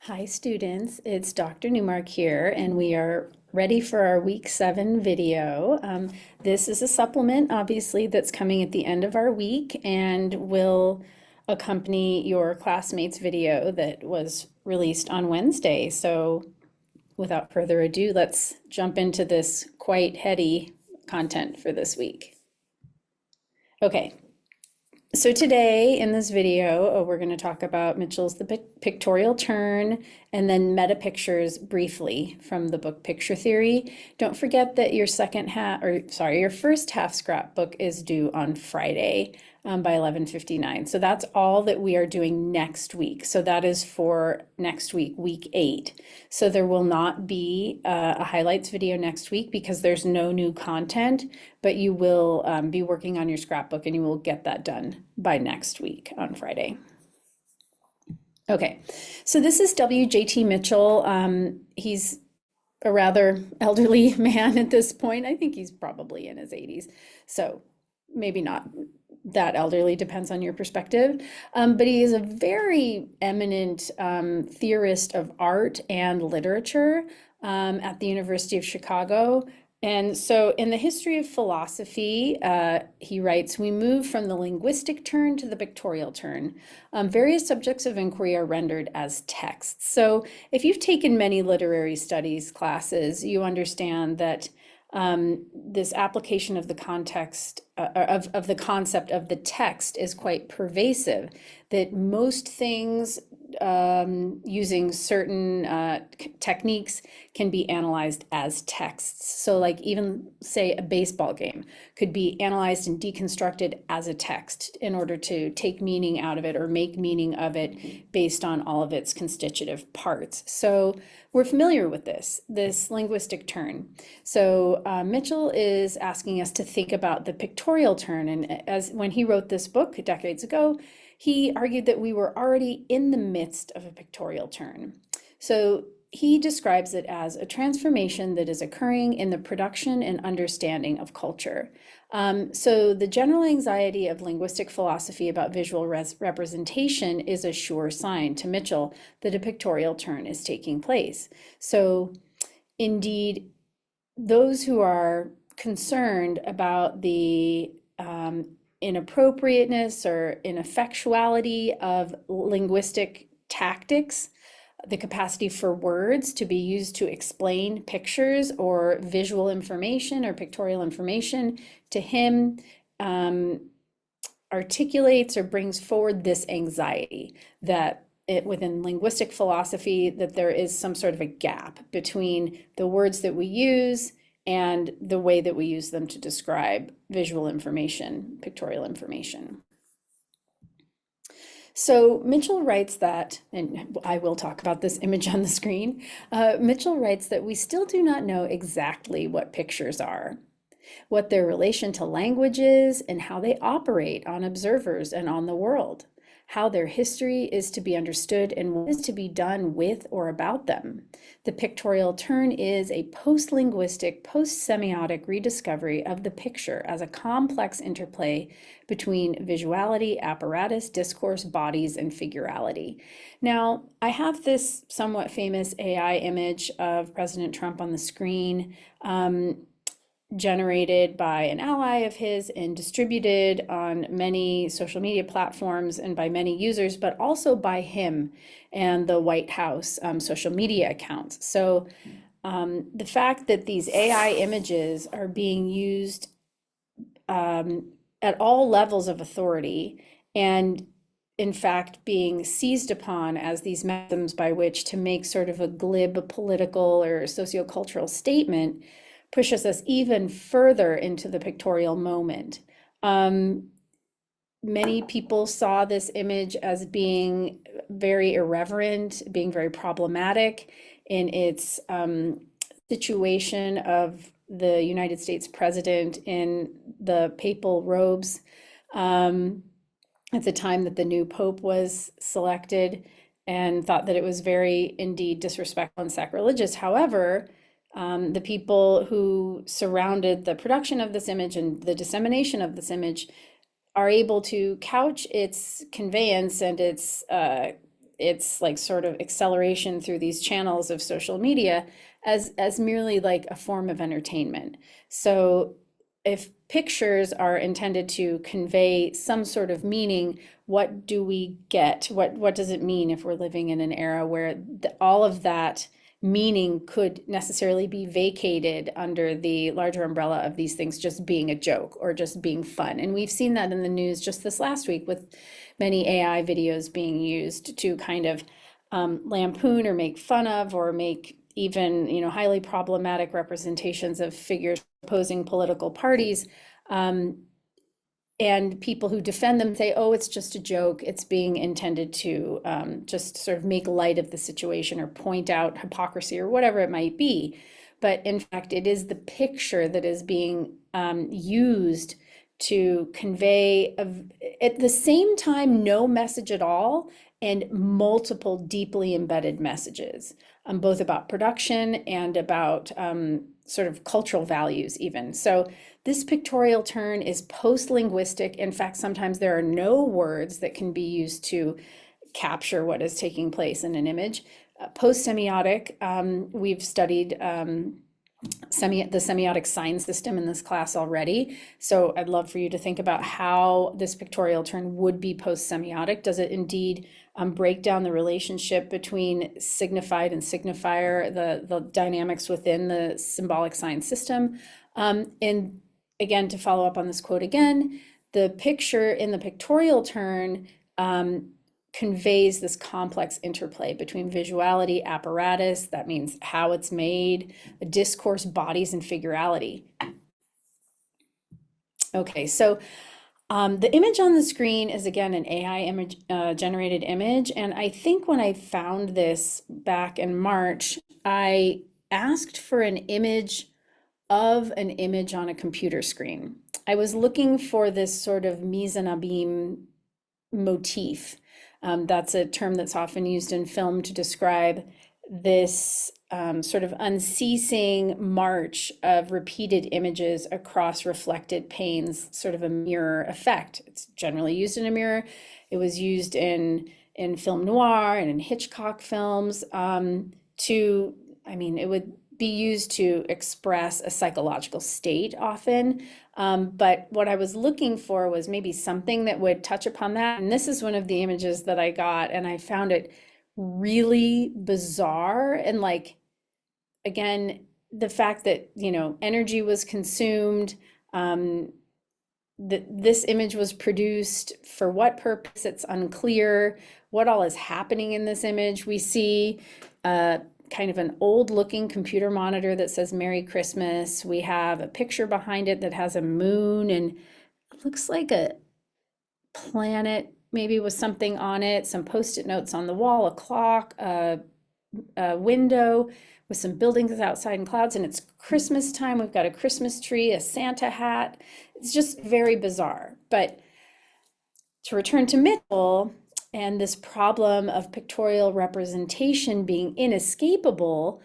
Hi students, it's Dr. Newmark here and we are ready for our week 7 video. This is a supplement obviously that's coming at the end of our week and will accompany your classmates video that was released on Wednesday. So without further ado, let's jump into this quite heady content for this week. Okay, so today in this video, we're going to talk about Mitchell's The Pictorial Turn and then meta pictures briefly from the book Picture Theory. Don't forget that your your first half scrapbook is due on Friday by 11:59. So that's all that we are doing next week. So that is for next week, week 8. So there will not be a highlights video next week because there's no new content, but you will be working on your scrapbook and you will get that done by next week on Friday. Okay, so this is WJT Mitchell. He's a rather elderly man at this point. I think he's probably in his 80s. So maybe not that elderly, depends on your perspective. But he is a very eminent theorist of art and literature at the University of Chicago. And so in the history of philosophy, he writes, we move from the linguistic turn to the pictorial turn. Various subjects of inquiry are rendered as texts. So if you've taken many literary studies classes, you understand that this application of the context of the concept of the text is quite pervasive, that most things using certain techniques can be analyzed as texts. So like even say a baseball game could be analyzed and deconstructed as a text in order to take meaning out of it or make meaning of it based on all of its constitutive parts. So we're familiar with this linguistic turn. So Mitchell is asking us to think about the pictorial turn. And as when he wrote this book decades ago, he argued that we were already in the midst of a pictorial turn. So he describes it as a transformation that is occurring in the production and understanding of culture. So the general anxiety of linguistic philosophy about visual representation is a sure sign to Mitchell that a pictorial turn is taking place. So indeed, those who are concerned about the inappropriateness or ineffectuality of linguistic tactics, the capacity for words to be used to explain pictures or visual information or pictorial information, to him articulates or brings forward this anxiety that within linguistic philosophy that there is some sort of a gap between the words that we use and the way that we use them to describe visual information, pictorial information. So Mitchell writes that, and I will talk about this image on the screen, Mitchell writes that we still do not know exactly what pictures are, what their relation to language is, and how they operate on observers and on the world, how their history is to be understood and what is to be done with or about them. The pictorial turn is a post-linguistic, post-semiotic rediscovery of the picture as a complex interplay between visuality, apparatus, discourse, bodies, and figurality. Now, I have this somewhat famous AI image of President Trump on the screen, generated by an ally of his and distributed on many social media platforms and by many users, but also by him and the White House social media accounts. So the fact that these AI images are being used at all levels of authority and in fact being seized upon as these methods by which to make sort of a glib political or sociocultural statement pushes us even further into the pictorial moment. Many people saw this image as being very irreverent, being very problematic in its situation of the United States president in the papal robes at the time that the new pope was selected, and thought that it was very indeed disrespectful and sacrilegious. However, the people who surrounded the production of this image and the dissemination of this image are able to couch its conveyance and its its like sort of acceleration through these channels of social media as merely like a form of entertainment. So if pictures are intended to convey some sort of meaning, what do we get? What does it mean if we're living in an era where all of that meaning could necessarily be vacated under the larger umbrella of these things just being a joke or just being fun? And we've seen that in the news just this last week with many AI videos being used to kind of lampoon or make fun of or make even, highly problematic representations of figures opposing political parties. And people who defend them say, oh, it's just a joke. It's being intended to just sort of make light of the situation or point out hypocrisy or whatever it might be. But in fact, it is the picture that is being used to convey, at the same time, no message at all and multiple deeply embedded messages, both about production and about sort of cultural values even. So this pictorial turn is post-linguistic. In fact, sometimes there are no words that can be used to capture what is taking place in an image. Post-semiotic, we've studied the semiotic sign system in this class already. So I'd love for you to think about how this pictorial turn would be post-semiotic. Does it indeed break down the relationship between signified and signifier, the dynamics within the symbolic sign system? And again, to follow up on this quote again, the picture in the pictorial turn conveys this complex interplay between visuality, apparatus, that means how it's made, discourse, bodies, and figurality. Okay, so the image on the screen is again an AI image, generated image. And I think when I found this back in March, I asked for an image of an image on a computer screen. I was looking for this sort of mise en abîme motif. That's a term that's often used in film to describe this sort of unceasing march of repeated images across reflected panes, sort of a mirror effect. It's generally used in a mirror. It was used in film noir and in Hitchcock films it would be used to express a psychological state often. But what I was looking for was maybe something that would touch upon that. And this is one of the images that I got, and I found it really bizarre. And like, again, the fact that, energy was consumed, this image was produced for what purpose, it's unclear. What all is happening in this image? We see kind of an old looking computer monitor that says Merry Christmas. We have a picture behind it that has a moon and it looks like a planet, maybe with something on it, some post-it notes on the wall, a clock, a window with some buildings outside and clouds, and it's Christmas time. We've got a Christmas tree, a Santa hat. It's just very bizarre. But to return to Mitchell, and this problem of pictorial representation being inescapable,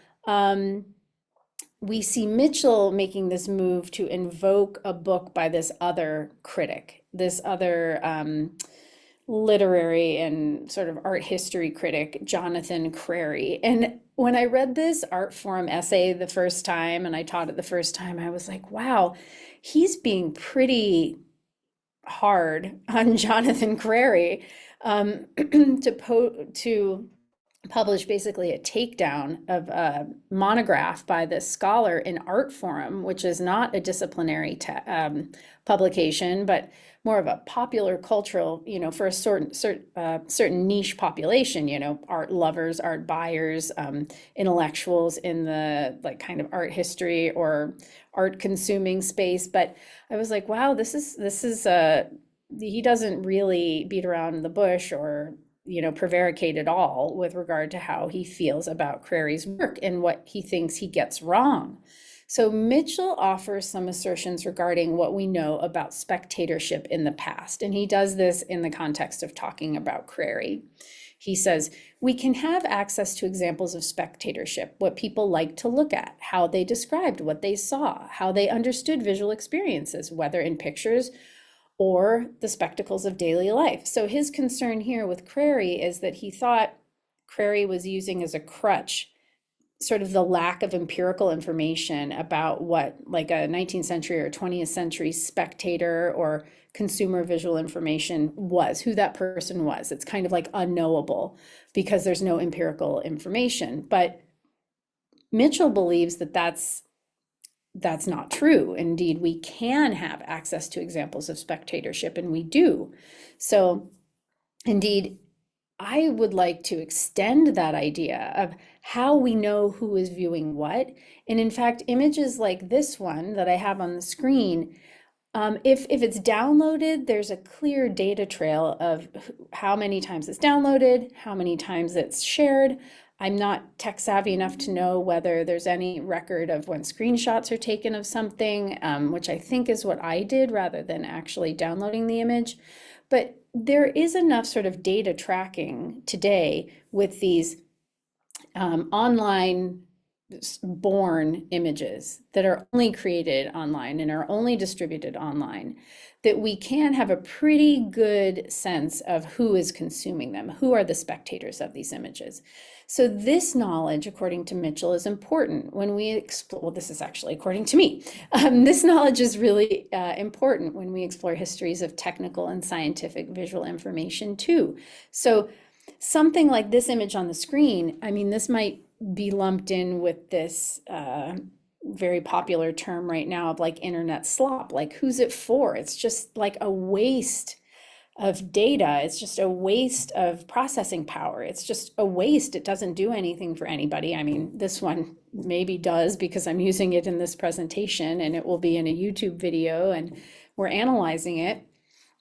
we see Mitchell making this move to invoke a book by this other critic, this other literary and sort of art history critic, Jonathan Crary. And when I read this art forum essay the first time, and I taught it the first time, I was like, wow, he's being pretty hard on Jonathan Crary. To publish basically a takedown of a monograph by this scholar in Art Forum, which is not a disciplinary publication, but more of a popular cultural, for a certain niche population, art lovers, art buyers, intellectuals in the like kind of art history or art consuming space. But I was like, wow, this is he doesn't really beat around the bush or, prevaricate at all with regard to how he feels about Crary's work and what he thinks he gets wrong. So Mitchell offers some assertions regarding what we know about spectatorship in the past. And he does this in the context of talking about Crary. He says, we can have access to examples of spectatorship, what people like to look at, how they described what they saw, how they understood visual experiences, whether in pictures or the spectacles of daily life. So his concern here with Crary is that he thought Crary was using as a crutch sort of the lack of empirical information about what like a 19th century or 20th century spectator or consumer visual information was, who that person was. It's kind of like unknowable because there's no empirical information. But Mitchell believes that that's not true. Indeed, we can have access to examples of spectatorship, and we do. So indeed, I would like to extend that idea of how we know who is viewing what. And in fact, images like this one that I have on the screen, if it's downloaded, there's a clear data trail of how many times it's downloaded, how many times it's shared. I'm not tech savvy enough to know whether there's any record of when screenshots are taken of something, which I think is what I did rather than actually downloading the image. But there is enough sort of data tracking today with these online born images that are only created online and are only distributed online, that we can have a pretty good sense of who is consuming them, who are the spectators of these images. So this knowledge, according to Mitchell, is important when we explore, well, this is actually according to me, this knowledge is really important when we explore histories of technical and scientific visual information too. So something like this image on the screen, I mean, this might be lumped in with this very popular term right now of like internet slop. Like, who's it for? It's just like a waste of data. It's just a waste of processing power. It's just a waste. It doesn't do anything for anybody. I mean, this one maybe does because I'm using it in this presentation and it will be in a YouTube video and we're analyzing it.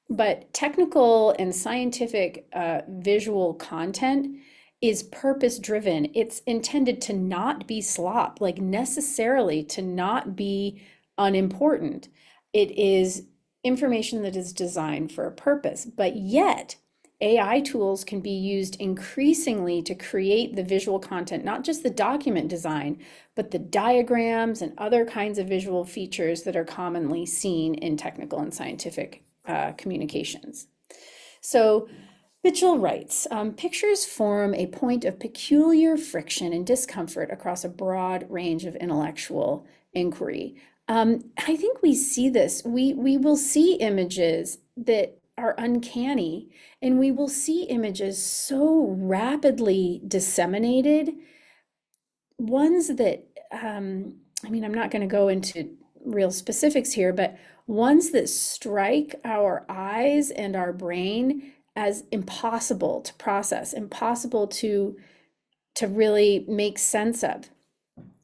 But technical and scientific visual content is purpose driven. It's intended to not be slop, like necessarily to not be unimportant. It is information that is designed for a purpose, but yet AI tools can be used increasingly to create the visual content, not just the document design, but the diagrams and other kinds of visual features that are commonly seen in technical and scientific communications. So Mitchell writes, pictures form a point of peculiar friction and discomfort across a broad range of intellectual inquiry. I think we see this. We will see images that are uncanny, and we will see images so rapidly disseminated, ones that, I mean, I'm not going to go into real specifics here, but ones that strike our eyes and our brain as impossible to process, impossible to really make sense of.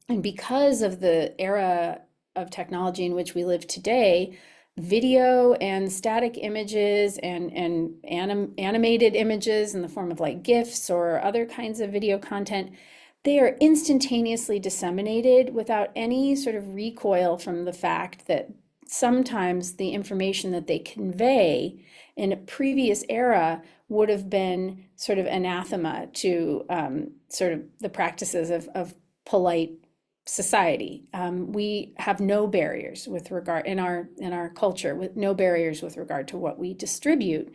And because of the era of technology in which we live today, video and static images and animated images in the form of like GIFs or other kinds of video content, they are instantaneously disseminated without any sort of recoil from the fact that sometimes the information that they convey in a previous era would have been sort of anathema to sort of the practices of polite society. We have no barriers with regard in our culture, with no barriers with regard to what we distribute.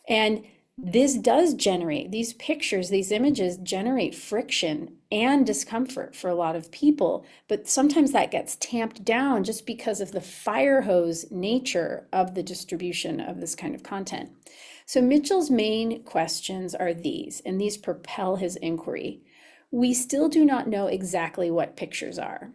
And this does generate, these pictures, these images generate friction and discomfort for a lot of people, but sometimes that gets tamped down just because of the fire hose nature of the distribution of this kind of content. So Mitchell's main questions are these, and these propel his inquiry. We still do not know exactly what pictures are,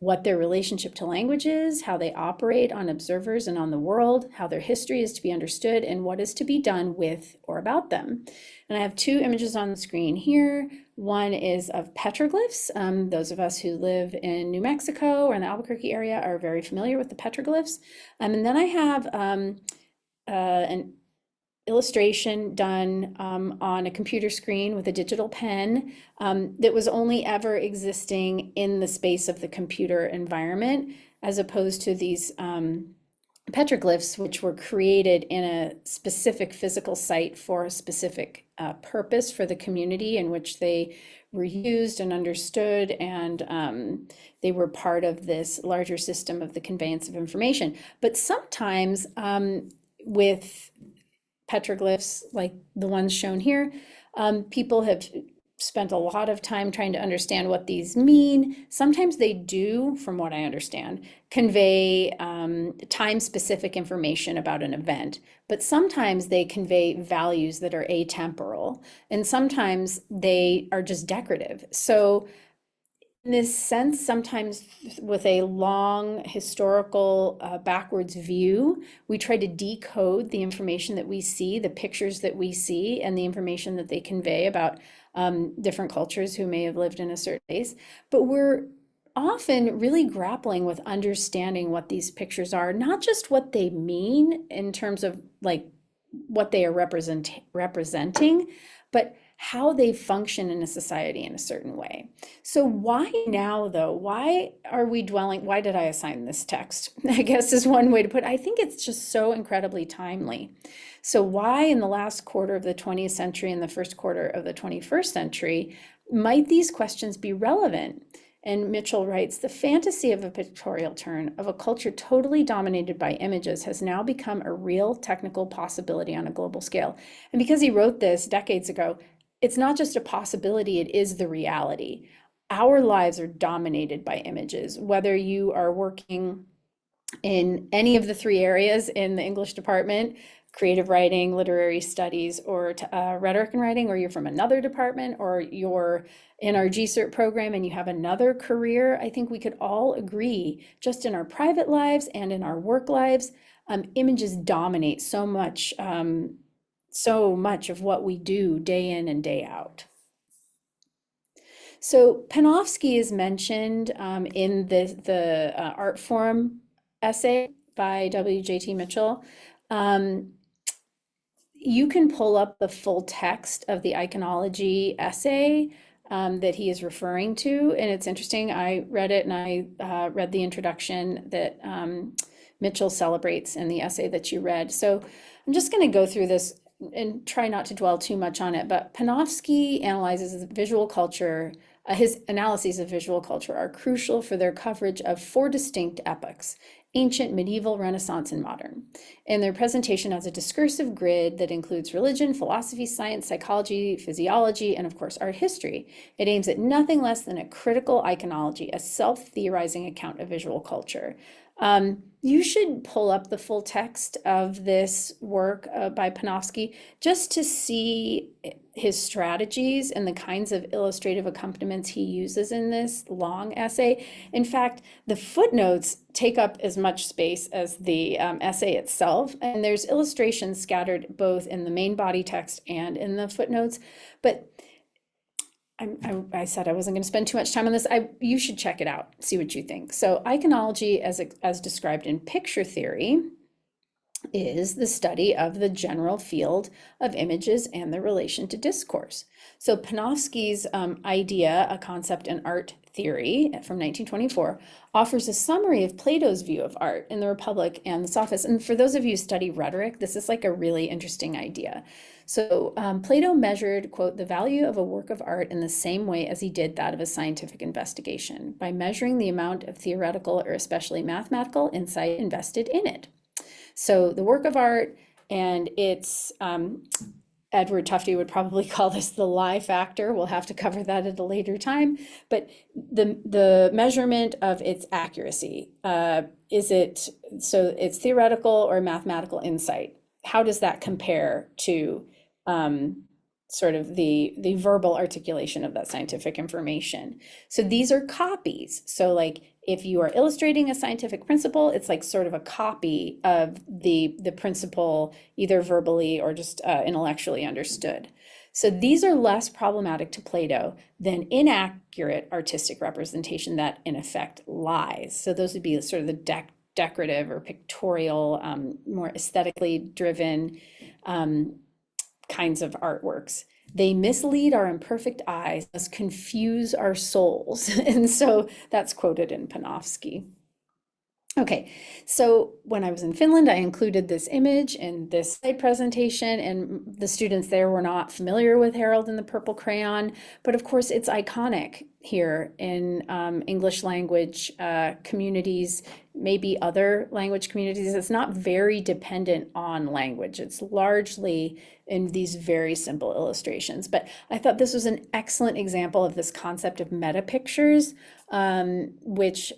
what their relationship to language is, how they operate on observers and on the world, how their history is to be understood, and what is to be done with or about them. And I have two images on the screen here. One is of petroglyphs. Those of us who live in New Mexico or in the Albuquerque area are very familiar with the petroglyphs. And then I have an illustration done on a computer screen with a digital pen that was only ever existing in the space of the computer environment, as opposed to these petroglyphs, which were created in a specific physical site for a specific purpose for the community in which they were used and understood, and they were part of this larger system of the conveyance of information. But sometimes with petroglyphs like the ones shown here, people have spent a lot of time trying to understand what these mean. Sometimes they do, from what I understand, convey time-specific information about an event, but sometimes they convey values that are atemporal, and sometimes they are just decorative. So in this sense, sometimes with a long historical backwards view, we try to decode the information that we see, the pictures that we see, and the information that they convey about different cultures who may have lived in a certain place. But we're often really grappling with understanding what these pictures are, not just what they mean in terms of like what they are representing, but how they function in a society in a certain way. So why now though? Why are we dwelling? Why did I assign this text? I guess is one way to put it. I think it's just so incredibly timely. So why in the last quarter of the 20th century and the first quarter of the 21st century might these questions be relevant? And Mitchell writes, the fantasy of a pictorial turn of a culture totally dominated by images has now become a real technical possibility on a global scale. And because he wrote this decades ago, it's not just a possibility, it is the reality. Our lives are dominated by images, whether you are working in any of the three areas in the English department, creative writing, literary studies, or rhetoric and writing, or you're from another department, or you're in our GCERT program and you have another career. I think we could all agree, just in our private lives and in our work lives, images dominate so much of what we do day in and day out. So Panofsky is mentioned in the art forum essay by WJT Mitchell. You can pull up the full text of the iconology essay that he is referring to, and it's interesting. I read it, and I read the introduction that Mitchell celebrates in the essay that you read. So I'm just going to go through this and try not to dwell too much on it, but Panofsky analyzes visual culture. His analyses of visual culture are crucial for their coverage of four distinct epochs: ancient, medieval, Renaissance, and modern. And their presentation has a discursive grid that includes religion, philosophy, science, psychology, physiology, and of course, art history. It aims at nothing less than a critical iconology, a self-theorizing account of visual culture. You should pull up the full text of this work by Panofsky just to see his strategies and the kinds of illustrative accompaniments he uses in this long essay. In fact, the footnotes take up as much space as the essay itself, and there's illustrations scattered both in the main body text and in the footnotes. But I said I wasn't going to spend too much time on this. You should check it out, see what you think. So iconology, as described in picture theory, is the study of the general field of images and their relation to discourse. So Panofsky's idea, a concept in art theory from 1924, offers a summary of Plato's view of art in the Republic and the Sophists. And for those of you who study rhetoric, this is like a really interesting idea. So Plato measured, quote, the value of a work of art in the same way as he did that of a scientific investigation, by measuring the amount of theoretical or especially mathematical insight invested in it. So the work of art, and it's, Edward Tufte would probably call this the lie factor. We'll have to cover that at a later time. But the measurement of its accuracy, so it's theoretical or mathematical insight. How does that compare to sort of the verbal articulation of that scientific information? So these are copies. So like if you are illustrating a scientific principle, it's like sort of a copy of the principle, either verbally or just intellectually understood. So these are less problematic to Plato than inaccurate artistic representation that in effect lies. So those would be sort of the decorative or pictorial, more aesthetically driven kinds of artworks. They mislead our imperfect eyes, thus confuse our souls. And so that's quoted in Panofsky. Okay, so when I was in Finland, I included this image in this slide presentation, and the students there were not familiar with Harold and the Purple Crayon, but of course it's iconic here in English language communities, maybe other language communities. It's not very dependent on language. It's largely in these very simple illustrations. But I thought this was an excellent example of this concept of meta pictures, which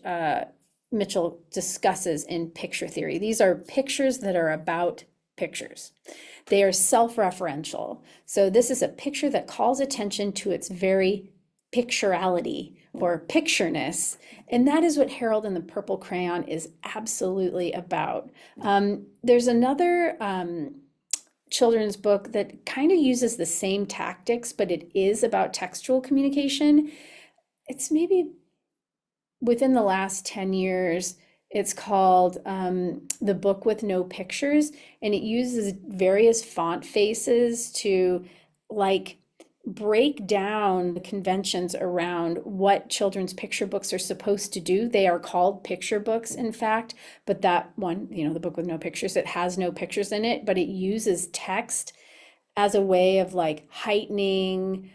Mitchell discusses in picture theory. These are pictures that are about pictures. They are self-referential. So this is a picture that calls attention to its very picturality or pictureness. And that is what Harold and the Purple Crayon is absolutely about. There's another children's book that kind of uses the same tactics, but it is about textual communication. It's maybe within the last 10 years, it's called The Book with No Pictures, and it uses various font faces to like break down the conventions around what children's picture books are supposed to do. They are called picture books, in fact, but that one, The Book with No Pictures, it has no pictures in it, but it uses text as a way of like heightening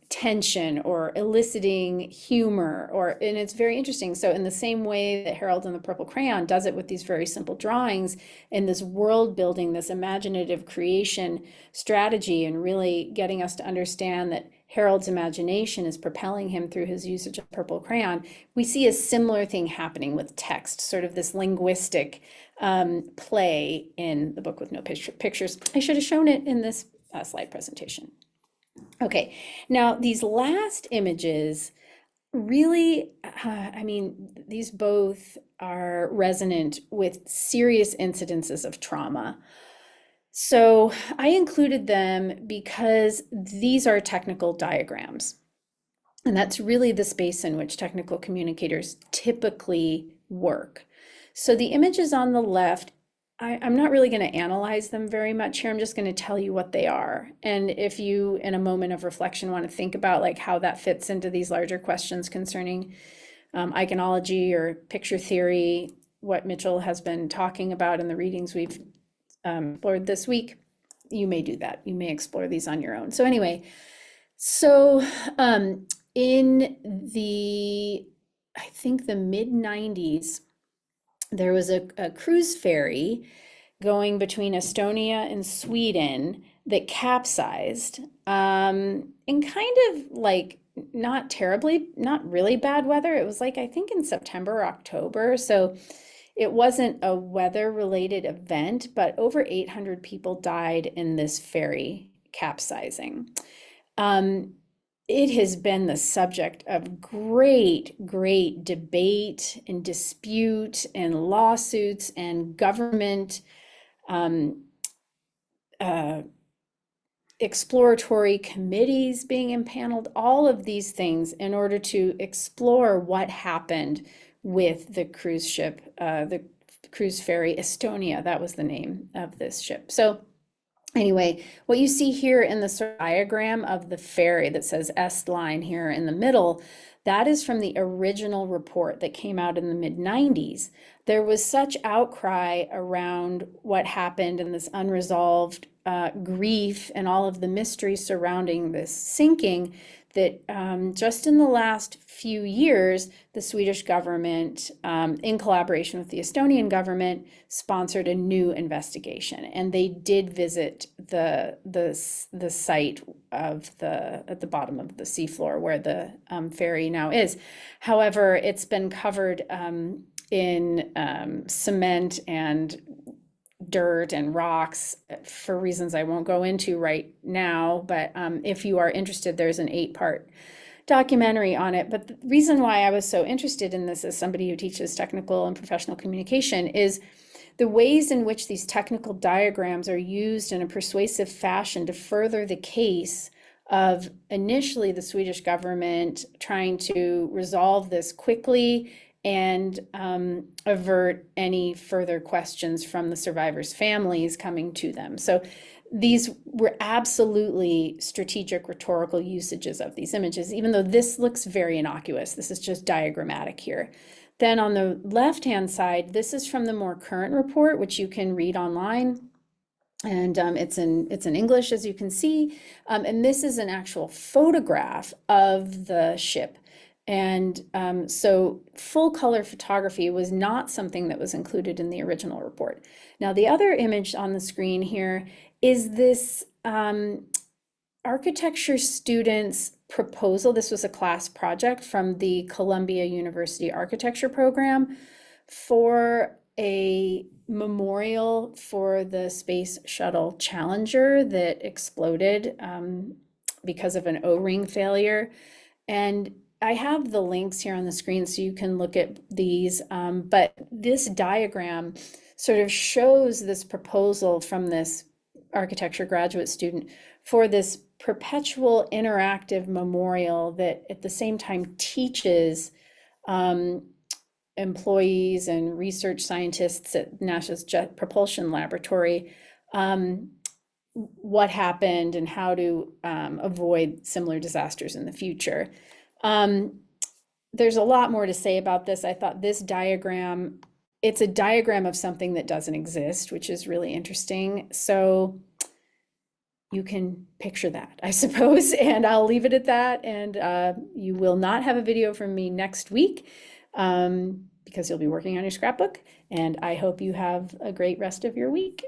tension or eliciting humor, and it's very interesting. So in the same way that Harold and the Purple Crayon does it with these very simple drawings and this world building, this imaginative creation strategy, and really getting us to understand that Harold's imagination is propelling him through his usage of purple crayon, we see a similar thing happening with text, sort of this linguistic play in The Book with No Pictures. I should have shown it in this slide presentation. Okay, now these last images really, these both are resonant with serious incidences of trauma. So I included them because these are technical diagrams. And that's really the space in which technical communicators typically work. So the images on the left, I'm not really going to analyze them very much here. I'm just going to tell you what they are. And if you, in a moment of reflection, want to think about like how that fits into these larger questions concerning iconology or picture theory, what Mitchell has been talking about in the readings we've explored this week, you may do that. You may explore these on your own. So anyway, in the, I think the mid-90s, there was a cruise ferry going between Estonia and Sweden that capsized in kind of like not really bad weather. It was like, I think in September or October. So it wasn't a weather related event, but over 800 people died in this ferry capsizing. It has been the subject of great debate and dispute and lawsuits and government exploratory committees being impaneled, all of these things in order to explore what happened with the cruise ship, the cruise ferry Estonia. That was the name of this ship. So anyway, what you see here in the sort of diagram of the ferry that says S line here in the middle, that is from the original report that came out in the mid-90s. There was such outcry around what happened and this unresolved grief and all of the mystery surrounding this sinking that just in the last few years, the Swedish government, in collaboration with the Estonian government, sponsored a new investigation, and they did visit the site of at the bottom of the seafloor where the ferry now is. However, it's been covered in cement and dirt and rocks for reasons I won't go into right now, but if you are interested, there's an 8-part documentary on it. But the reason why I was so interested in this as somebody who teaches technical and professional communication is the ways in which these technical diagrams are used in a persuasive fashion to further the case of initially the Swedish government trying to resolve this quickly and avert any further questions from the survivors' families coming to them. So these were absolutely strategic rhetorical usages of these images, even though this looks very innocuous. This is just diagrammatic here. Then on the left-hand side, this is from the more current report, which you can read online. And it's in English, as you can see. And this is an actual photograph of the ship. And so full color photography was not something that was included in the original report. Now, the other image on the screen here is this architecture student's proposal. This was a class project from the Columbia University Architecture program for a memorial for the Space Shuttle Challenger that exploded because of an O-ring failure. And I have the links here on the screen so you can look at these, but this diagram sort of shows this proposal from this architecture graduate student for this perpetual interactive memorial that at the same time teaches employees and research scientists at NASA's Jet Propulsion Laboratory what happened and how to avoid similar disasters in the future. There's a lot more to say about this. I thought this diagram, it's a diagram of something that doesn't exist, which is really interesting. So you can picture that, I suppose, and I'll leave it at that. And you will not have a video from me next week because you'll be working on your scrapbook. And I hope you have a great rest of your week.